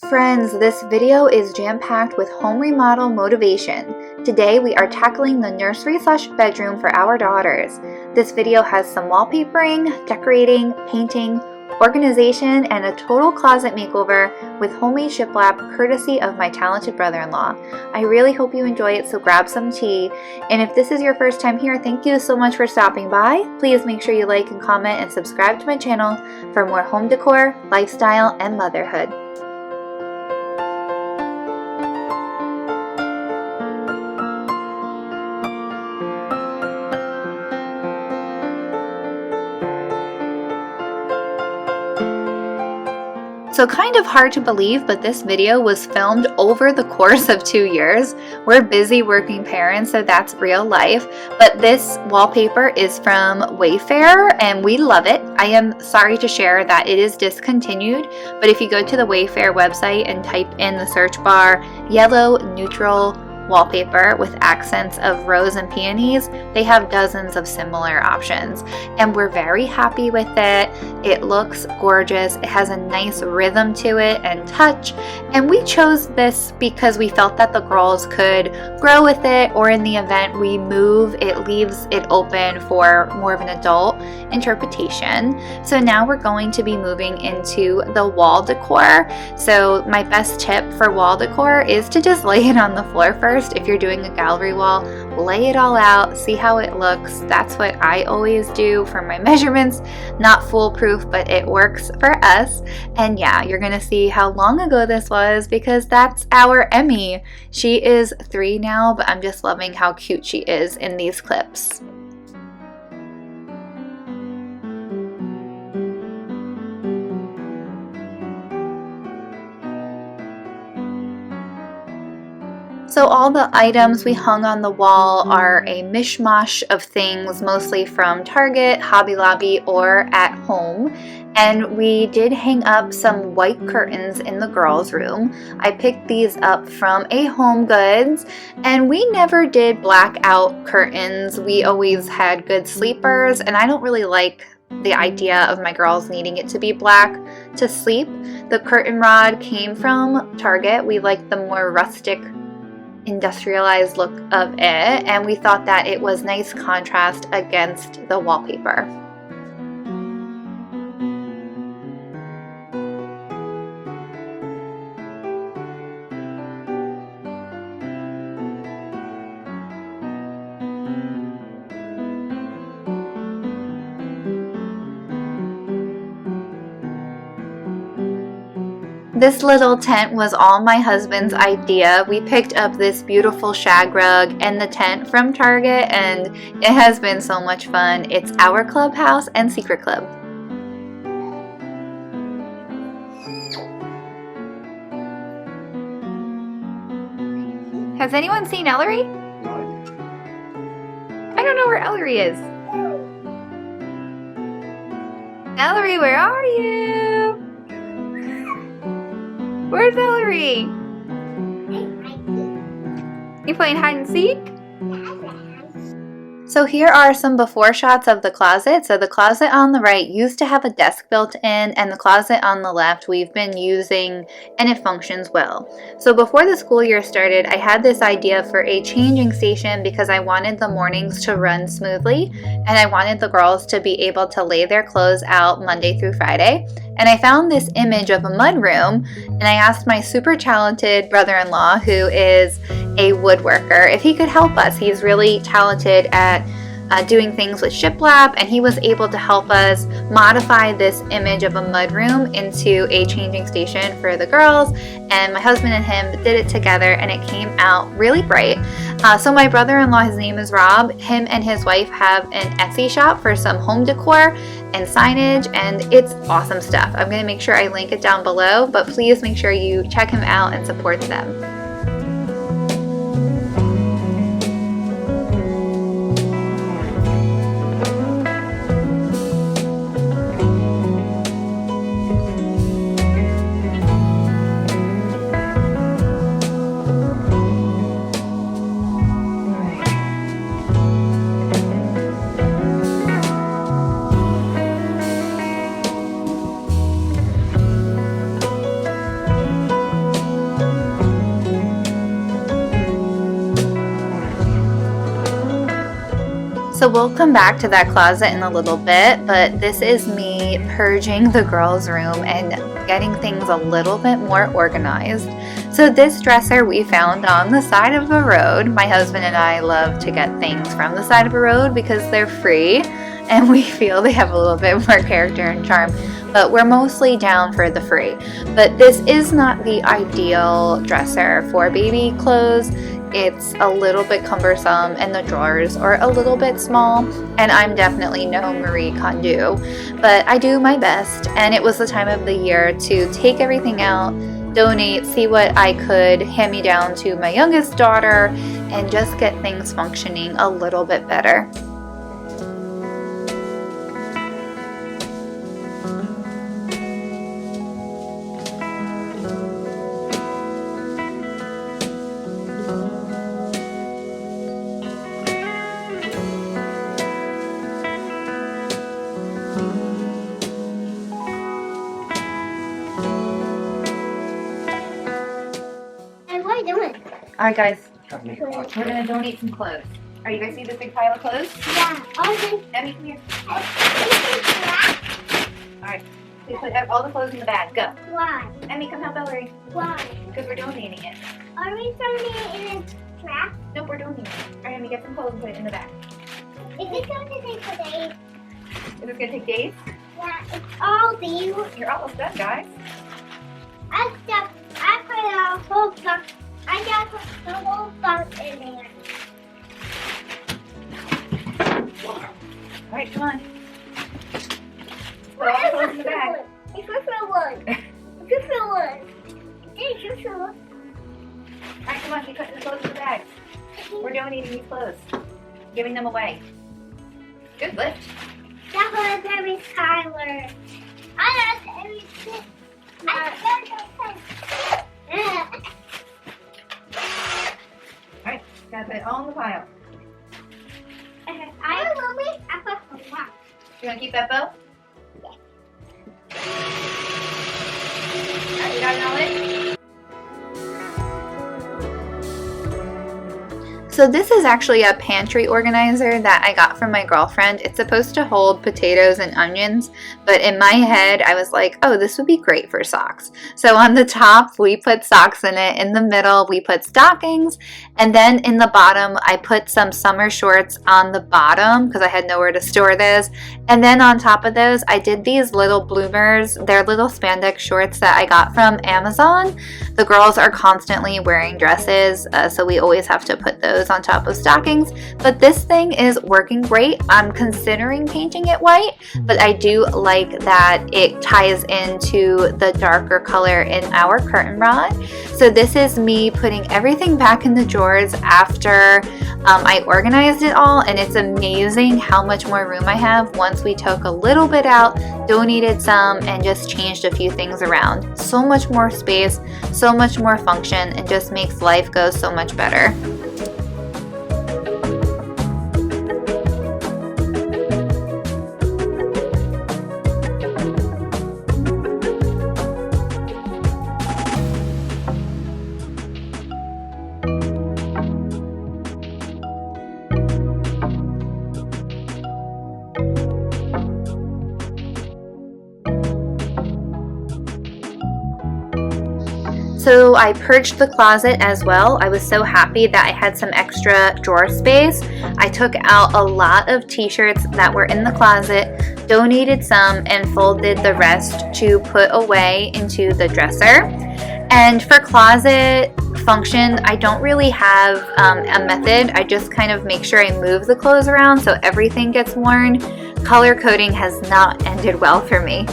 Friends, this video is jam-packed with home remodel motivation. Today we are tackling the nursery/bedroom for our daughters. This video has some wallpapering, decorating, painting, organization, and a total closet makeover with homemade shiplap courtesy of my talented brother-in-law. I really hope you enjoy it, so grab some tea. And if this is your first time here, thank you so much for stopping by. Please make sure you like and comment and subscribe to my channel for more home decor, lifestyle, and motherhood. So kind of hard to believe, but this video was filmed over the course of 2 years. We're busy working parents, so that's real life. But this wallpaper is from Wayfair and we love it. I am sorry to share that it is discontinued, but if you go to the Wayfair website and type in the search bar, yellow neutral wallpaper with accents of rose and peonies, they have dozens of similar options and we're very happy with it. It looks gorgeous. It has a nice rhythm to it and touch, and we chose this because we felt that the girls could grow with it, or in the event we move, it leaves it open for more of an adult interpretation. So now we're going to be moving into the wall decor. So my best tip for wall decor is to just lay it on the floor first. If you're doing a gallery wall, lay it all out, see how it looks. That's what I always do for my measurements. Not foolproof, but it works for us. And yeah, you're gonna see how long ago this was because that's our Emmy. She is 3 now, but I'm just loving how cute she is in these clips. So all the items we hung on the wall are a mishmash of things, mostly from Target, Hobby Lobby, or at home. And we did hang up some white curtains in the girls' room. I picked these up from a Home Goods, and we never did blackout curtains. We always had good sleepers, and I don't really like the idea of my girls needing it to be black to sleep. The curtain rod came from Target. We like the more rustic, industrialized look of it, and we thought that it was nice contrast against the wallpaper. This little tent was all my husband's idea. We picked up this beautiful shag rug and the tent from Target, and it has been so much fun. It's our clubhouse and secret club. Has anyone seen Ellery? I don't know where Ellery is. Ellery, where are you? Where's Ellery? You playing hide and seek? So here are some before shots of the closet. So the closet on the right used to have a desk built in, and the closet on the left we've been using, and it functions well. So before the school year started, I had this idea for a changing station because I wanted the mornings to run smoothly, and I wanted the girls to be able to lay their clothes out Monday through Friday. And I found this image of a mudroom, and I asked my super talented brother-in-law, who is a woodworker, if he could help us. He's really talented at doing things with shiplap, and he was able to help us modify this image of a mudroom into a changing station for the girls. And my husband and him did it together, and it came out really bright. So my brother-in-law, his name is Rob, him and his wife have an Etsy shop for some home decor and signage, and it's awesome stuff. I'm going to make sure I link it down below, but please make sure you check him out and support them. So we'll come back to that closet in a little bit, but this is me purging the girls' room and getting things a little bit more organized. So this dresser we found on the side of a road. My husband and I love to get things from the side of a road because they're free and we feel they have a little bit more character and charm, but we're mostly down for the free. But this is not the ideal dresser for baby clothes. It's a little bit cumbersome and the drawers are a little bit small, and I'm definitely no Marie Kondo, but I do my best. And it was the time of the year to take everything out, donate, see what I could hand me down to my youngest daughter, and just get things functioning a little bit better. Alright guys, we're gonna donate some clothes. Are you guys see this big pile of clothes? Yeah. Okay. Emmy, come here. Alright, please put all the clothes in the bag. Go. Why? Emmy, come help Ellery. Why? Because we're donating it. Are we throwing it in a trap? Nope, we're donating it. Alright, Emmy, get some clothes and put it in the bag. Is it going to take for days? Is this gonna take days? Yeah, it's all these. You're almost done, guys. I put a whole stuff. I got the whole stuff in there. Alright, come on. Put all the clothes in the bag. It's just for one. It's just for one. It's just for one. Alright, come on, keep putting the clothes in the bag. We're donating these clothes. Giving them away. Good lift. That was every Tyler. I love everything. Alright, gotta put it all in the pile. I put some more. You wanna keep that bow? Alright, you got it all in? So this is actually a pantry organizer that I got from my girlfriend. It's supposed to hold potatoes and onions, but in my head I was like, oh, this would be great for socks. So on the top we put socks in it, in the middle we put stockings, and then in the bottom I put some summer shorts on the bottom because I had nowhere to store those. And then on top of those I did these little bloomers. They're little spandex shorts that I got from Amazon. The girls are constantly wearing dresses, so we always have to put those on top of stockings, but this thing is working great. I'm considering painting it white, but I do like that it ties into the darker color in our curtain rod. So this is me putting everything back in the drawers after I organized it all, and it's amazing how much more room I have once we took a little bit out, donated some, and just changed a few things around. So much more space, so much more function, and just makes life go so much better. So I purged the closet as well. I was so happy that I had some extra drawer space. I took out a lot of t-shirts that were in the closet, donated some, and folded the rest to put away into the dresser. And for closet function, I don't really have a method. I just kind of make sure I move the clothes around so everything gets worn. Color coding has not ended well for me.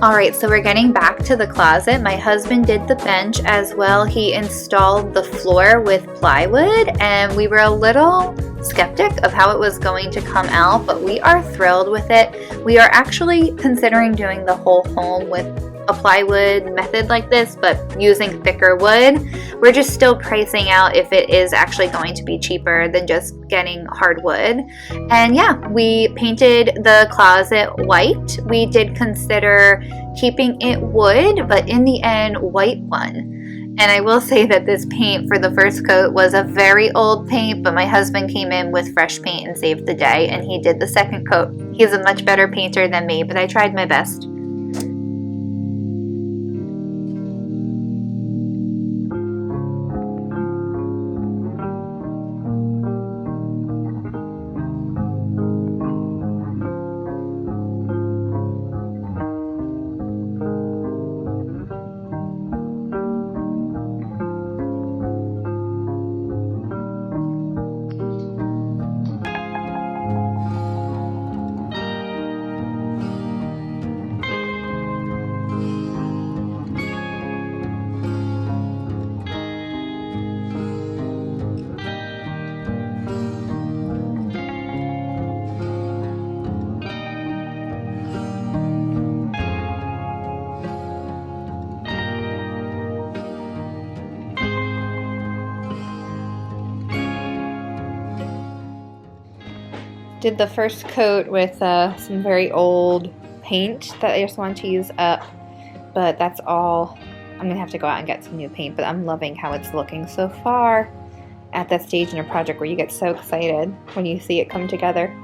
Alright, so we're getting back to the closet. My husband did the bench as well. He installed the floor with plywood, and we were a little skeptic of how it was going to come out, but we are thrilled with it. We are actually considering doing the whole home with a plywood method like this, but using thicker wood. We're just still pricing out if it is actually going to be cheaper than just getting hardwood. And yeah, we painted the closet white. We did consider keeping it wood, but in the end, white won. And I will say that this paint for the first coat was a very old paint, but my husband came in with fresh paint and saved the day, and he did the second coat. He's a much better painter than me, but I tried my best. Did the first coat with some very old paint that I just wanted to use up, but that's all. I'm gonna have to go out and get some new paint, but I'm loving how it's looking so far at that stage in a project where you get so excited when you see it come together.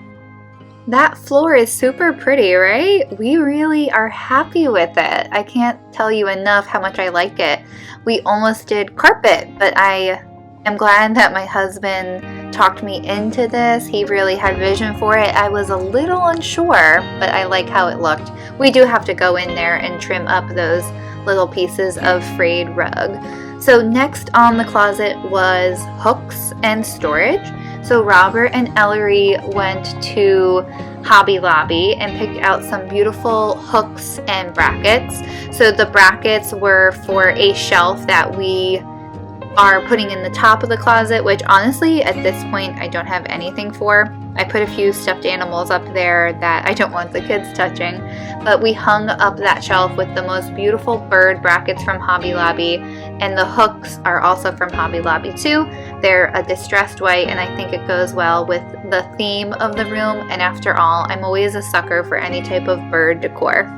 That floor is super pretty, right? We really are happy with it. I can't tell you enough how much I like it. We almost did carpet, but I am glad that my husband talked me into this. He really had vision for it. I was a little unsure, but I like how it looked. We do have to go in there and trim up those little pieces of frayed rug. So next on the closet was hooks and storage. So Robert and Ellery went to Hobby Lobby and picked out some beautiful hooks and brackets. So the brackets were for a shelf that we are putting in the top of the closet, which honestly at this point I don't have anything for. I put a few stuffed animals up there that I don't want the kids touching, but we hung up that shelf with the most beautiful bird brackets from Hobby Lobby, and the hooks are also from Hobby Lobby too. They're a distressed white, and I think it goes well with the theme of the room, and after all, I'm always a sucker for any type of bird decor.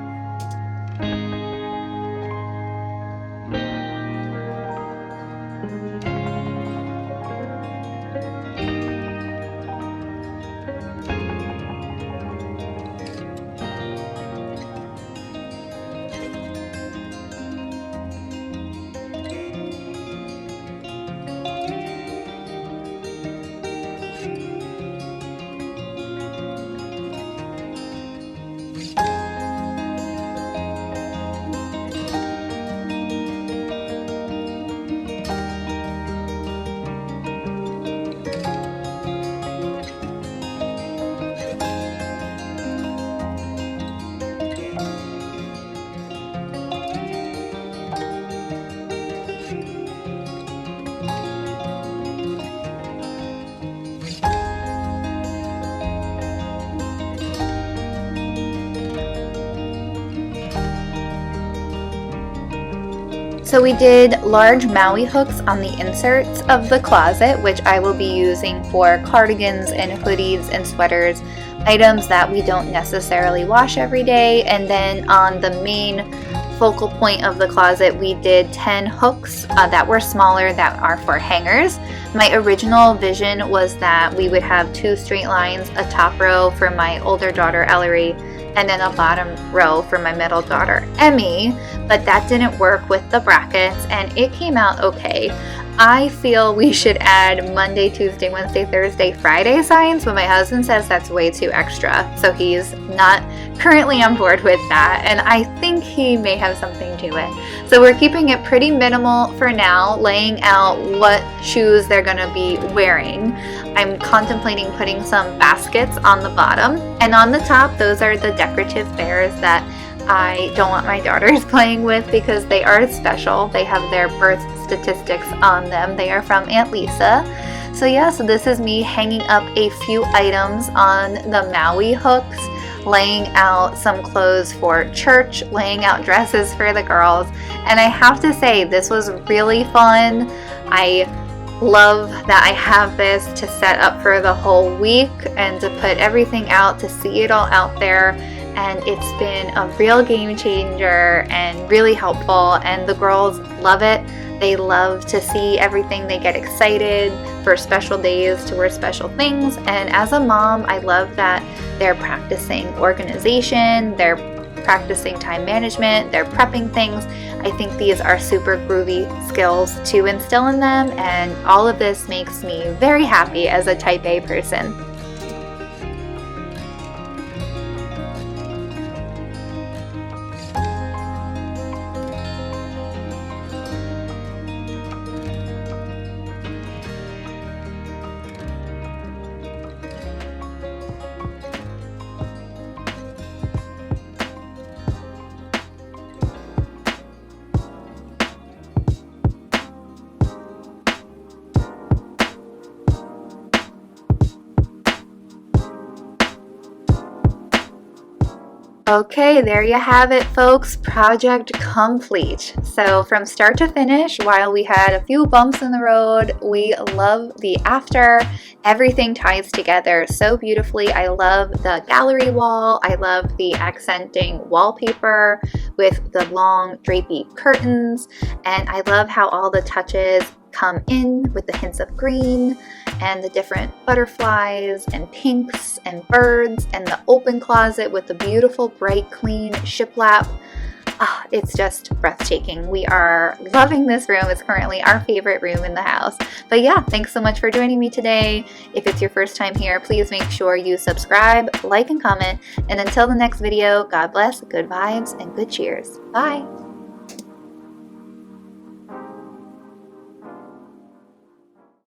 So we did large Maui hooks on the inserts of the closet, which I will be using for cardigans and hoodies and sweaters, items that we don't necessarily wash every day. And then on the main focal point of the closet, we did 10 hooks that were smaller that are for hangers. My original vision was that we would have 2 straight lines, a top row for my older daughter Ellery, and then a bottom row for my middle daughter Emmy, but that didn't work with the brackets and it came out okay. I feel we should add Monday, Tuesday, Wednesday, Thursday, Friday signs, but my husband says that's way too extra, so he's not currently on board with that, and I think he may have something to it. So we're keeping it pretty minimal for now, laying out what shoes they're gonna be wearing. I'm contemplating putting some baskets on the bottom, and on the top, those are the decorative bears that I don't want my daughters playing with because they are special. They have their birth statistics on them. They are from Aunt Lisa. So yeah, so this is me hanging up a few items on the Maui hooks, laying out some clothes for church, laying out dresses for the girls. And I have to say, this was really fun. I love that I have this to set up for the whole week and to put everything out, to see it all out there. and it's been a real game changer and really helpful, and the girls love it. They love to see everything. They get excited for special days to wear special things, and as a mom, I love that they're practicing organization, they're practicing time management, they're prepping things. I think these are super groovy skills to instill in them, and all of this makes me very happy as a type A person. Okay, there you have it, folks. Project complete. So from start to finish, while we had a few bumps in the road, we love the after. Everything ties together so beautifully. I love the gallery wall. I love the accenting wallpaper with the long drapey curtains. And I love how all the touches come in with the hints of green and the different butterflies and pinks and birds and the open closet with the beautiful bright clean shiplap. It's just breathtaking. We are loving this room. It's currently our favorite room in the house. But yeah, thanks so much for joining me today. If it's your first time here, please make sure you subscribe, like, and comment. And until the next video, God bless, good vibes, and good cheers. Bye.